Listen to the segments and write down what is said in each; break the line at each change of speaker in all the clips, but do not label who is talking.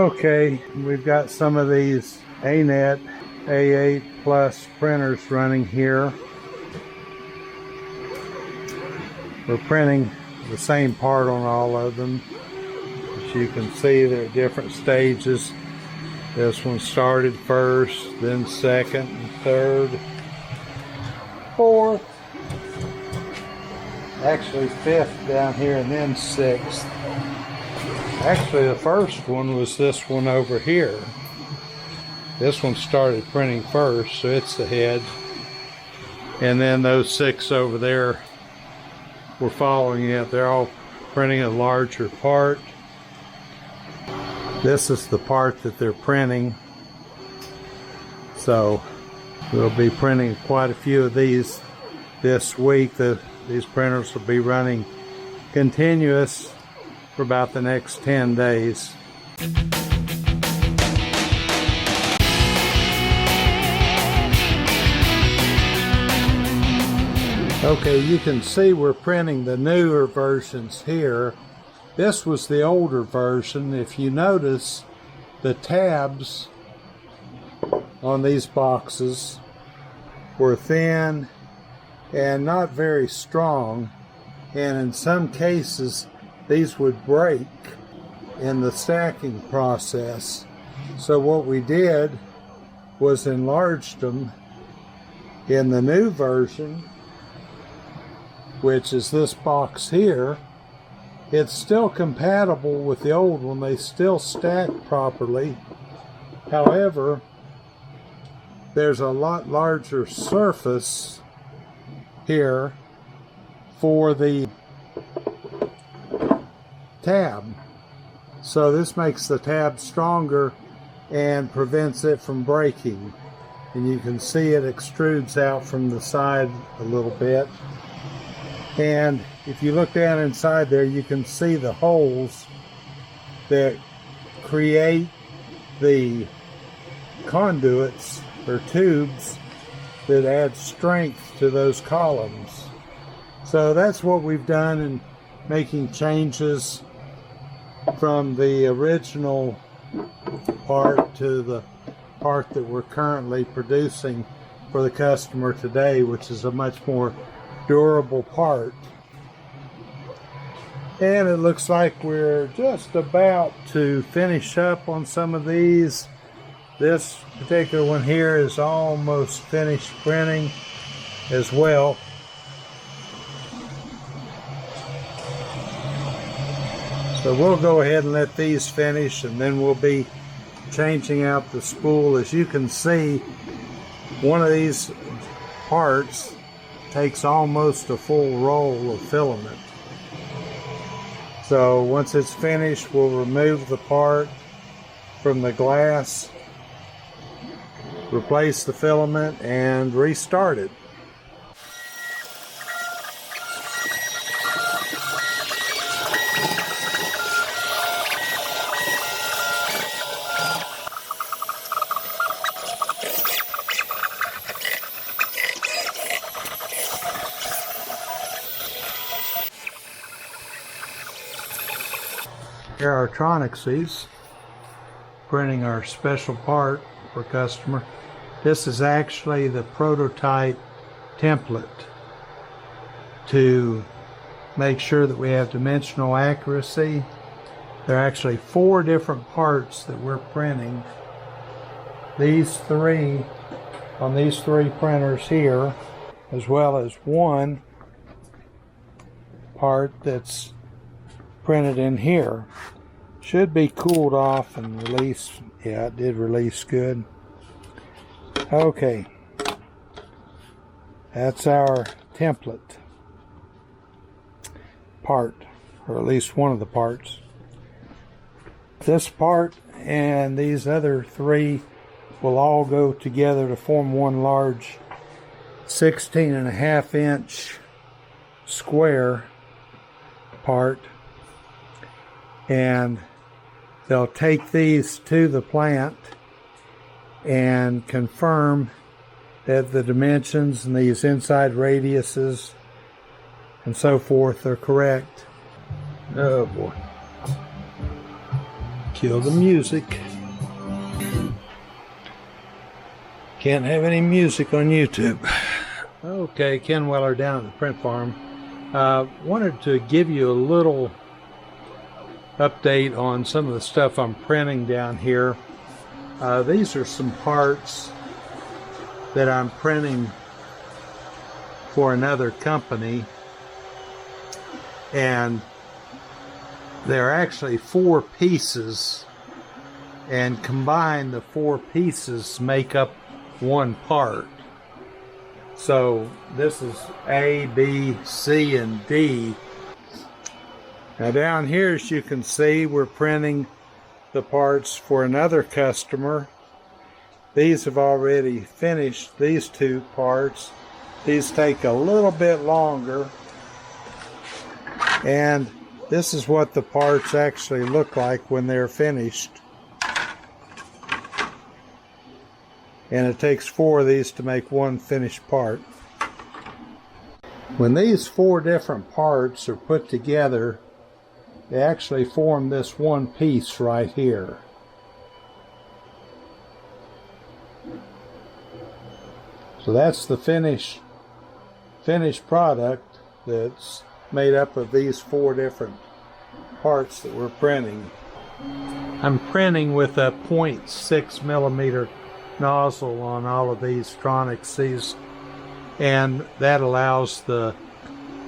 Okay, we've got some of these ANET A8 Plus printers running here. We're printing the same part on all of them. As you can see, they're at different stages. This one started first, then second, and third, fourth, actually fifth down here, and then sixth. Actually, the first one was this one over here. This one started printing first, so it's the head. And then those 6 over there were following it. They're all printing a larger part. This is the part that they're printing. So we'll be printing quite a few of these this week. These printers will be running continuous for about the next 10 days. Okay, you can see we're printing the newer versions here. This was the older version. If you notice, the tabs on these boxes were thin and not very strong, and in some cases these would break in the stacking process. So what we did was enlarged them in the new version, which is this box here. It's still compatible with the old one. They still stack properly. However, there's a lot larger surface here for the tab. So this makes the tab stronger and prevents it from breaking. And you can see it extrudes out from the side a little bit. And if you look down inside there, you can see the holes that create the conduits or tubes that add strength to those columns. So that's what we've done in making changes from the original part to the part that we're currently producing for the customer today, which is a much more durable part. And it looks like we're just about to finish up on some of these. This particular one here is almost finished printing as well. So we'll go ahead and let these finish, and then we'll be changing out the spool. As you can see, one of these parts takes almost a full roll of filament. So once it's finished, we'll remove the part from the glass, replace the filament, and restart it. Here are Tronixies printing our special part for customer. This is actually the prototype template to make sure that we have dimensional accuracy. There are actually 4 different parts that we're printing. These 3 on these 3 printers here, as well as 1 part that's printed in here. Should be cooled off and released. Yeah, it did release good. Okay, that's our template part, or at least one of the parts. This part and these other 3 will all go together to form one large 16.5-inch square part, and they'll take these to the plant and confirm that the dimensions and these inside radiuses and so forth are correct. Oh boy. Kill the music. Can't have any music on YouTube. Okay, Ken Weller down at the print farm. Wanted to give you a little update on some of the stuff I'm printing down here. These are some parts that I'm printing for another company, and they're actually 4 pieces, and combined the 4 pieces make up one part. So this is A, B, C, and D. Now down here, as you can see, we're printing the parts for another customer. These have already finished, these 2 parts. These take a little bit longer, and this is what the parts actually look like when they're finished. And it takes 4 of these to make one finished part. When these 4 different parts are put together, they actually form this one piece right here. So that's the finished product that's made up of these 4 different parts that we're printing. I'm printing with a 0.6 millimeter nozzle on all of these Tronix-Cs, and that allows the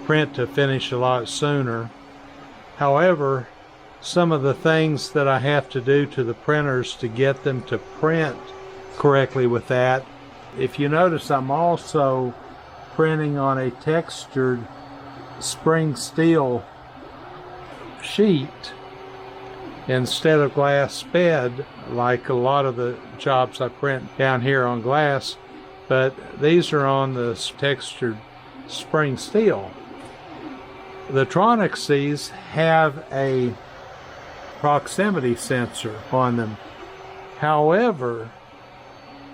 print to finish a lot sooner. However, some of the things that I have to do to the printers to get them to print correctly with that, if you notice, I'm also printing on a textured spring steel sheet instead of glass bed, like a lot of the jobs I print down here on glass, but these are on the textured spring steel. The Tronix-Cs have a proximity sensor on them. However,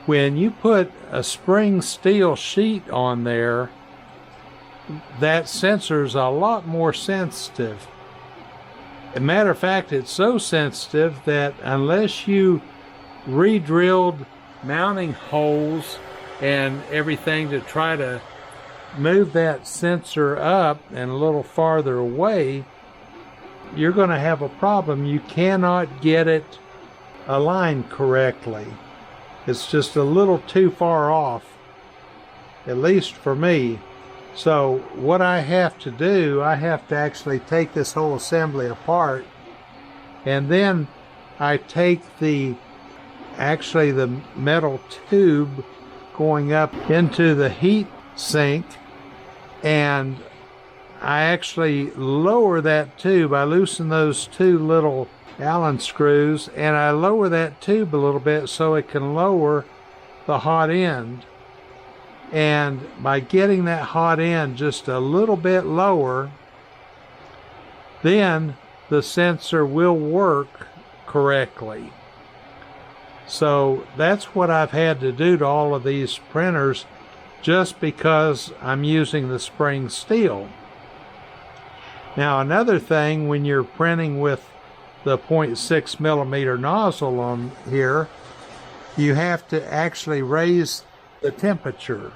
when you put a spring steel sheet on there, that sensor is a lot more sensitive. As a matter of fact, it's so sensitive that unless you re-drilled mounting holes and everything to try to move that sensor up and a little farther away, you're going to have a problem. You cannot get it aligned correctly. It's just a little too far off, at least for me. So what I have to do, I have to actually take this whole assembly apart, and then I take the metal tube going up into the heat sink, and I actually lower that tube. I loosen those 2 little Allen screws, and I lower that tube a little bit so it can lower the hot end. And by getting that hot end just a little bit lower, then the sensor will work correctly. So that's what I've had to do to all of these printers, just because I'm using the spring steel. Now another thing, when you're printing with the 0.6 millimeter nozzle on here, you have to actually raise the temperature.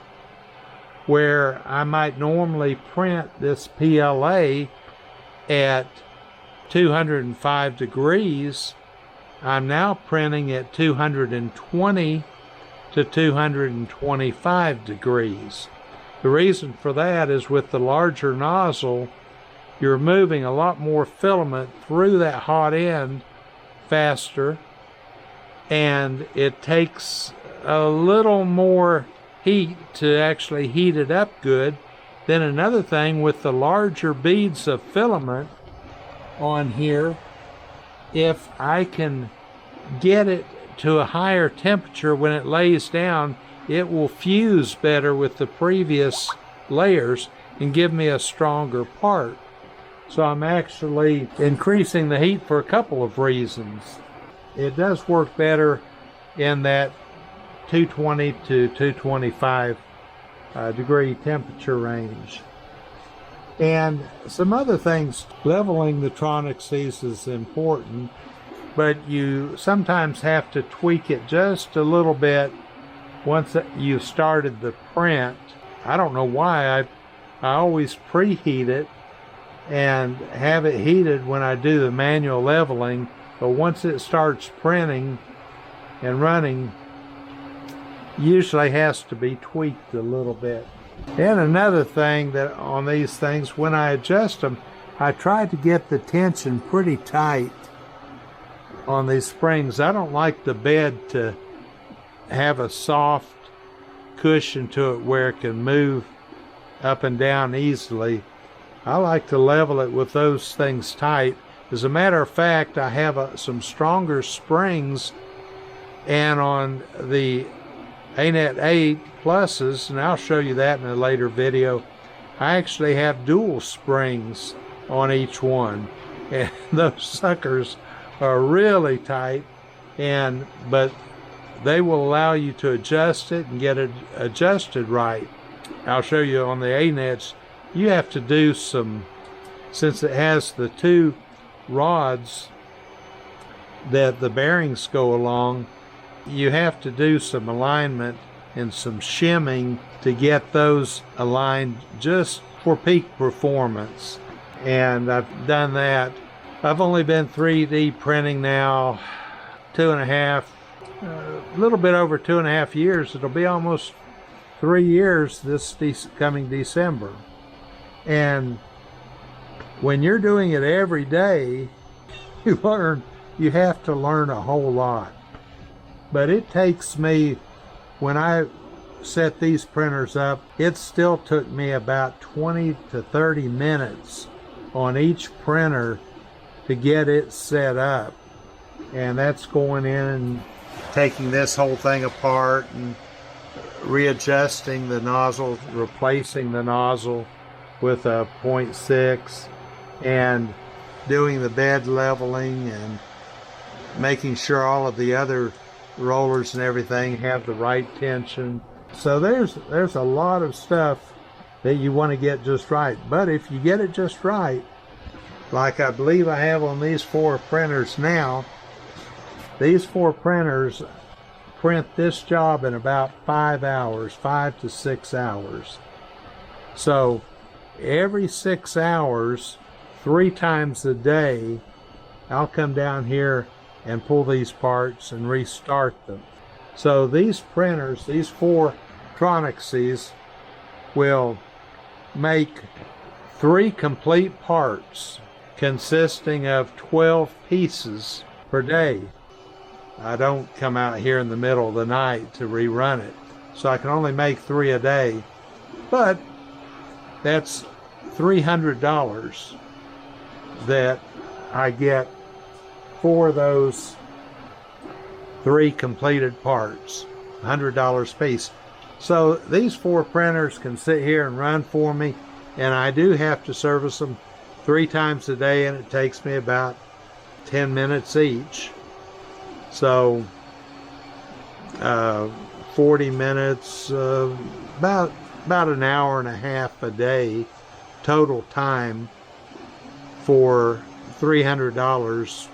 Where I might normally print this PLA at 205 degrees, I'm now printing at 220 to 225 degrees. The reason for that is with the larger nozzle, you're moving a lot more filament through that hot end faster, and it takes a little more heat to actually heat it up good. Then another thing, with the larger beads of filament on here, if I can get it to a higher temperature when it lays down, it will fuse better with the previous layers and give me a stronger part. So I'm actually increasing the heat for a couple of reasons. It does work better in that 220 to 225 degree temperature range. And some other things, leveling the Tronix-Cs is important. but you sometimes have to tweak it just a little bit once you started the print. I don't know why. I always preheat it and have it heated when I do the manual leveling, but once it starts printing and running, usually has to be tweaked a little bit. And another thing that on these things, when I adjust them, I try to get the tension pretty tight on these springs. I don't like the bed to have a soft cushion to it where it can move up and down easily. I like to level it with those things tight. As a matter of fact, I have some stronger springs, and on the ANET 8 pluses, and I'll show you that in a later video, I actually have dual springs on each one, and those suckers are really tight, but they will allow you to adjust it and get it adjusted right. I'll show you on the ANETs, you have to do some, since it has the two rods that the bearings go along, you have to do some alignment and some shimming to get those aligned just for peak performance. And I've done that. I've only been 3D printing now a little bit over 2.5 years. It'll be almost 3 years this coming December. And when you're doing it every day, you have to learn a whole lot. But it takes me, when I set these printers up, it still took me about 20 to 30 minutes on each printer to get it set up. And that's going in and taking this whole thing apart and readjusting the nozzle, replacing the nozzle with a 0.6, and doing the bed leveling and making sure all of the other rollers and everything have the right tension. So there's a lot of stuff that you want to get just right. But if you get it just right, like I believe I have on these 4 printers now, these 4 printers print this job in about 5 hours, 5 to 6 hours. So every 6 hours, 3 times a day, I'll come down here and pull these parts and restart them. So these printers, these 4 Tronixes, will make 3 complete parts consisting of 12 pieces per day. I don't come out here in the middle of the night to rerun it, so I can only make 3 a day, but that's $300 that I get for those 3 completed parts, $100 a piece. So these 4 printers can sit here and run for me, and I do have to service them 3 times a day, and it takes me about 10 minutes each. So 40 minutes, about an hour and a half a day total time for $300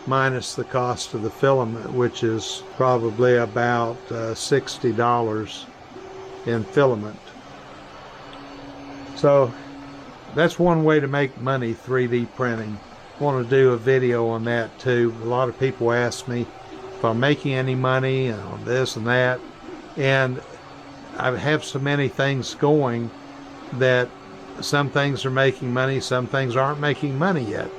minus the cost of the filament, which is probably about $60 in filament. So that's one way to make money, 3D printing. I want to do a video on that too. A lot of people ask me if I'm making any money on this and that, and I have so many things going that some things are making money, some things aren't making money yet.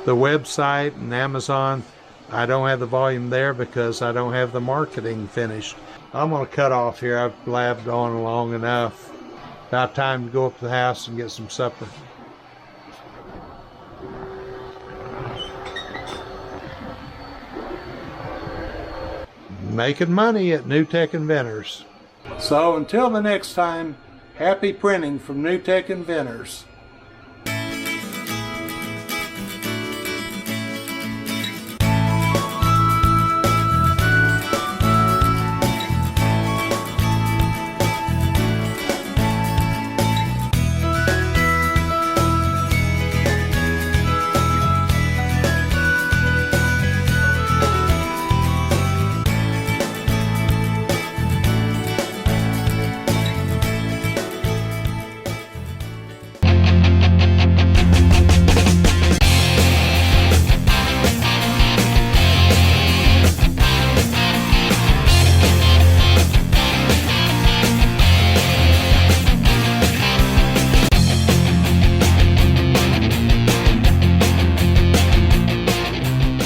The website and Amazon, I don't have the volume there because I don't have the marketing finished. I'm going to cut off here. I've blabbed on long enough. About time to go up to the house and get some supper. Making money at NewTek Inventors. So until the next time, happy printing from NewTek Inventors.